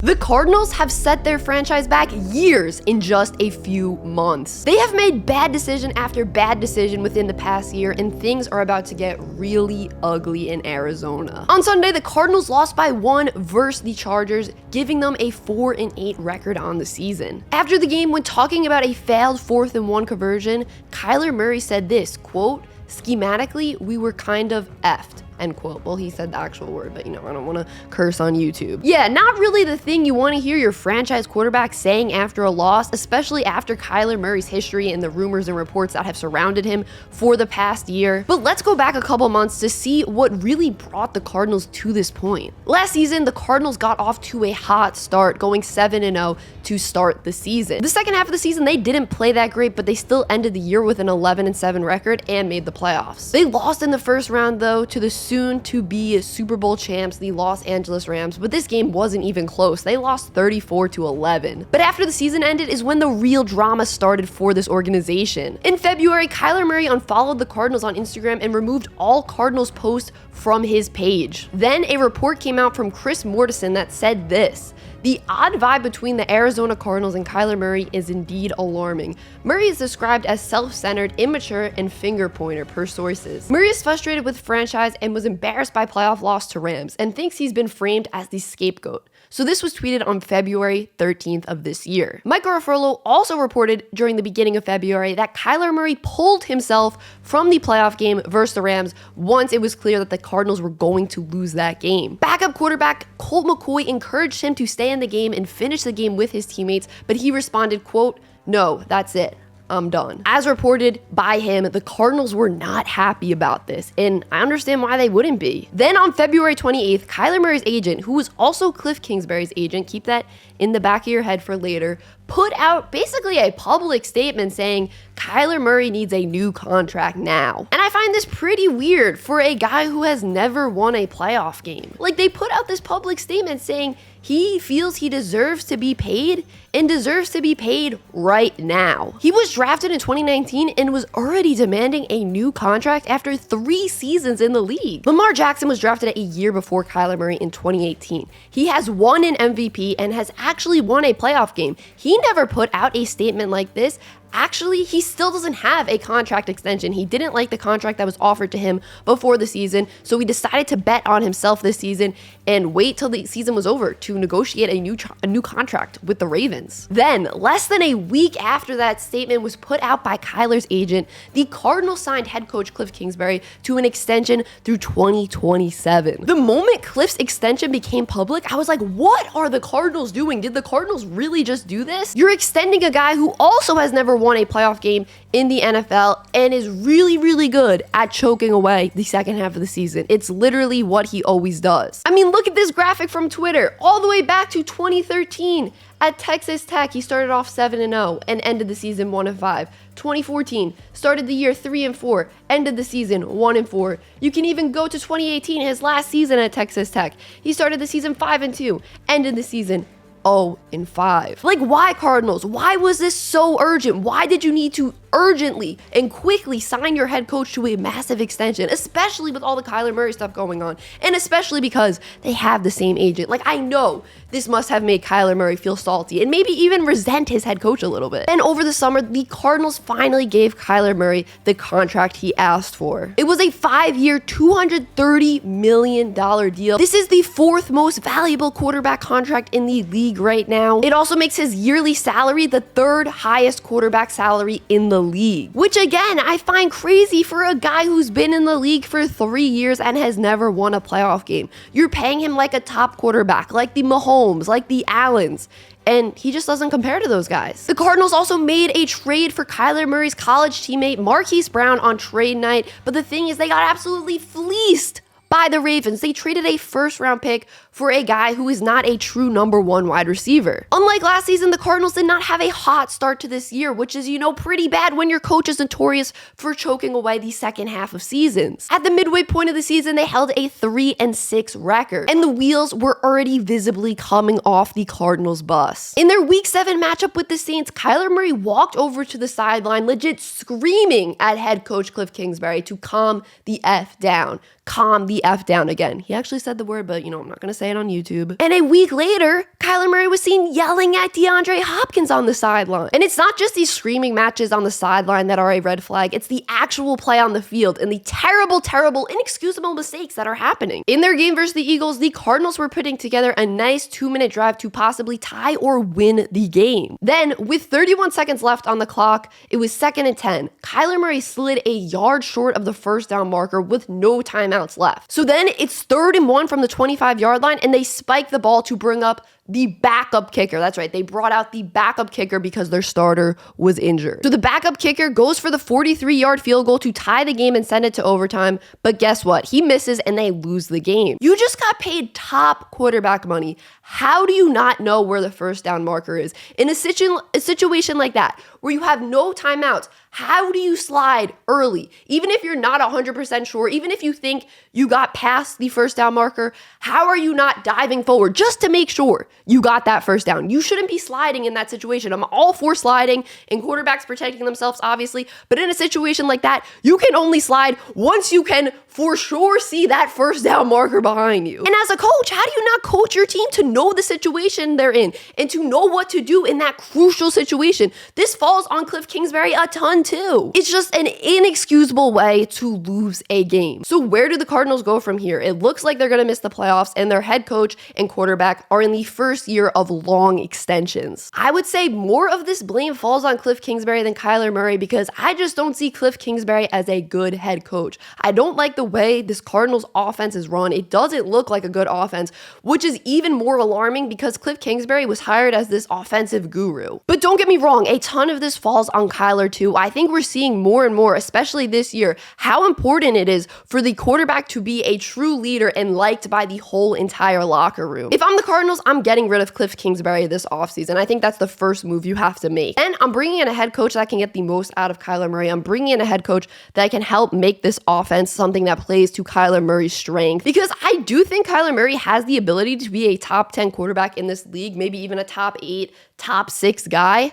The Cardinals have set their franchise back years in just a few months. They have made bad decision after bad decision within the past year, and things are about to get really ugly in Arizona. On Sunday, the Cardinals lost by 1 versus the Chargers, giving them a 4-8 record on the season. After the game, when talking about a failed 4th and 1 conversion, Kyler Murray said this, quote, "Schematically, we were kind of effed." End quote. Well, he said the actual word, but I don't want to curse on YouTube. Yeah, not really the thing you want to hear your franchise quarterback saying after a loss, especially after Kyler Murray's history and the rumors and reports that have surrounded him for the past year. But let's go back a couple months to see what really brought the Cardinals to this point. Last season, the Cardinals got off to a hot start, going 7-0 to start the season. The second half of the season, they didn't play that great, but they still ended the year with an 11-7 record and made the playoffs. They lost in the first round, though, to the soon-to-be Super Bowl champs, the Los Angeles Rams, but this game wasn't even close. They lost 34-11. But after the season ended is when the real drama started for this organization. In February, Kyler Murray unfollowed the Cardinals on Instagram and removed all Cardinals posts from his page. Then a report came out from Chris Mortensen that said this: "The odd vibe between the Arizona Cardinals and Kyler Murray is indeed alarming. Murray is described as self-centered, immature, and finger-pointer per sources. Murray is frustrated with franchise and was embarrassed by playoff loss to Rams and thinks he's been framed as the scapegoat." So this was tweeted on February 13th of this year. Mike Garafolo also reported during the beginning of February that Kyler Murray pulled himself from the playoff game versus the Rams once it was clear that the Cardinals were going to lose that game. Backup quarterback Colt McCoy encouraged him to stay in the game and finish the game with his teammates, but he responded, quote, "No, that's it. I'm done." As reported by him, the Cardinals were not happy about this, and I understand why they wouldn't be. Then on February 28th, Kyler Murray's agent, who was also Kliff Kingsbury's agent, keep that in the back of your head for later, put out basically a public statement saying Kyler Murray needs a new contract now. And I find this pretty weird for a guy who has never won a playoff game. Like, they put out this public statement saying he feels he deserves to be paid and deserves to be paid right now. He was drafted in 2019 and was already demanding a new contract after 3 seasons in the league. Lamar Jackson was drafted a year before Kyler Murray in 2018. He has won an MVP and has actually won a playoff game. He never put out a statement like this. Actually, he still doesn't have a contract extension. He didn't like the contract that was offered to him before the season, so he decided to bet on himself this season and wait till the season was over to negotiate a new contract with the Ravens. Then, less than a week after that statement was put out by Kyler's agent, the Cardinals signed head coach Kliff Kingsbury to an extension through 2027. The moment Kliff's extension became public, I was like, what are the Cardinals doing? Did the Cardinals really just do this? You're extending a guy who also has never won a playoff game in the NFL and is really, really good at choking away the second half of the season. It's literally what he always does. I mean, look at this graphic from Twitter. All the way back to 2013 at Texas Tech, he started off 7-0 and ended the season 1-5. 2014, started the year 3-4, ended the season 1-4. You can even go to 2018, his last season at Texas Tech. He started the season 5-2, ended the season 0-5. Like, why, Cardinals? Why was this so urgent? Why did you need to urgently and quickly sign your head coach to a massive extension, especially with all the Kyler Murray stuff going on, and especially because they have the same agent? Like, I know this must have made Kyler Murray feel salty and maybe even resent his head coach a little bit. And over the summer, the Cardinals finally gave Kyler Murray the contract he asked for. It was a 5-year, $230 million deal. This is the 4th most valuable quarterback contract in the league right now. It also makes his yearly salary the 3rd highest quarterback salary in the league, which again, I find crazy for a guy who's been in the league for 3 years and has never won a playoff game. You're paying him like a top quarterback, like the Mahomes, like the Allens, and he just doesn't compare to those guys. The Cardinals also made a trade for Kyler Murray's college teammate Marquise Brown on trade night, but the thing is, they got absolutely fleeced by the Ravens. They traded a 1st-round pick for a guy who is not a true number 1 wide receiver. Unlike last season, the Cardinals did not have a hot start to this year, which is, pretty bad when your coach is notorious for choking away the second half of seasons. At the midway point of the season, they held a 3-6 record, and the wheels were already visibly coming off the Cardinals bus. In their Week 7 matchup with the Saints, Kyler Murray walked over to the sideline, legit screaming at head coach Kliff Kingsbury to calm the F down. Calm the the F down again. He actually said the word, but I'm not going to say it on YouTube. And a week later, Kyler Murray was seen yelling at DeAndre Hopkins on the sideline. And it's not just these screaming matches on the sideline that are a red flag. It's the actual play on the field and the terrible, terrible, inexcusable mistakes that are happening. In their game versus the Eagles, the Cardinals were putting together a nice 2-minute drive to possibly tie or win the game. Then, with 31 seconds left on the clock, it was 2nd and 10. Kyler Murray slid a yard short of the first down marker with no timeouts left. So then it's 3rd and 1 from the 25-yard line, and they spike the ball to bring up the backup kicker. That's right. They brought out the backup kicker because their starter was injured. So the backup kicker goes for the 43-yard field goal to tie the game and send it to overtime. But guess what? He misses and they lose the game. You just got paid top quarterback money. How do you not know where the first down marker is? In a situation like that, where you have no timeouts, how do you slide early? Even if you're not 100% sure, even if you think you got past the first down marker, how are you not diving forward just to make sure you got that first down? You shouldn't be sliding in that situation. I'm all for sliding and quarterbacks protecting themselves, obviously, but in a situation like that, you can only slide once you can for sure see that first down marker behind you. And as a coach, how do you not coach your team to know the situation they're in and to know what to do in that crucial situation? This falls on Kliff Kingsbury a ton too. It's just an inexcusable way to lose a game. So where do the Cardinals go from here? It looks like they're going to miss the playoffs, and their head coach and quarterback are in the first year of long extensions. I would say more of this blame falls on Kliff Kingsbury than Kyler Murray because I just don't see Kliff Kingsbury as a good head coach. I don't like the way this Cardinals offense is run. It doesn't look like a good offense, which is even more alarming because Kliff Kingsbury was hired as this offensive guru. But don't get me wrong, a ton of this falls on Kyler too. I think we're seeing more and more, especially this year, how important it is for the quarterback to be a true leader and liked by the whole entire locker room. If I'm the Cardinals, I'm getting rid of Kliff Kingsbury this offseason. I think that's the first move you have to make. And I'm bringing in a head coach that can get the most out of Kyler Murray. I'm bringing in a head coach that can help make this offense something that plays to Kyler Murray's strength, because I do think Kyler Murray has the ability to be a top 10 quarterback in this league, maybe even a top 8, top 6 guy,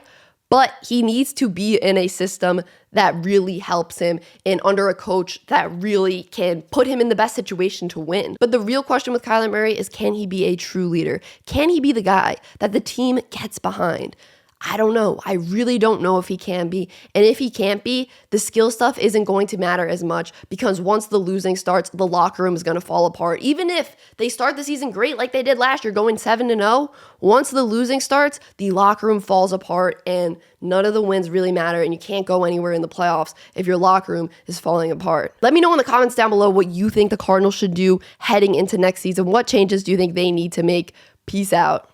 but he needs to be in a system that really helps him and under a coach that really can put him in the best situation to win. But the real question with Kyler Murray is, can he be a true leader? Can he be the guy that the team gets behind? I don't know. I really don't know if he can be. And if he can't be, the skill stuff isn't going to matter as much because once the losing starts, the locker room is going to fall apart. Even if they start the season great like they did last year, going 7-0, once the losing starts, the locker room falls apart and none of the wins really matter, and you can't go anywhere in the playoffs if your locker room is falling apart. Let me know in the comments down below what you think the Cardinals should do heading into next season. What changes do you think they need to make? Peace out.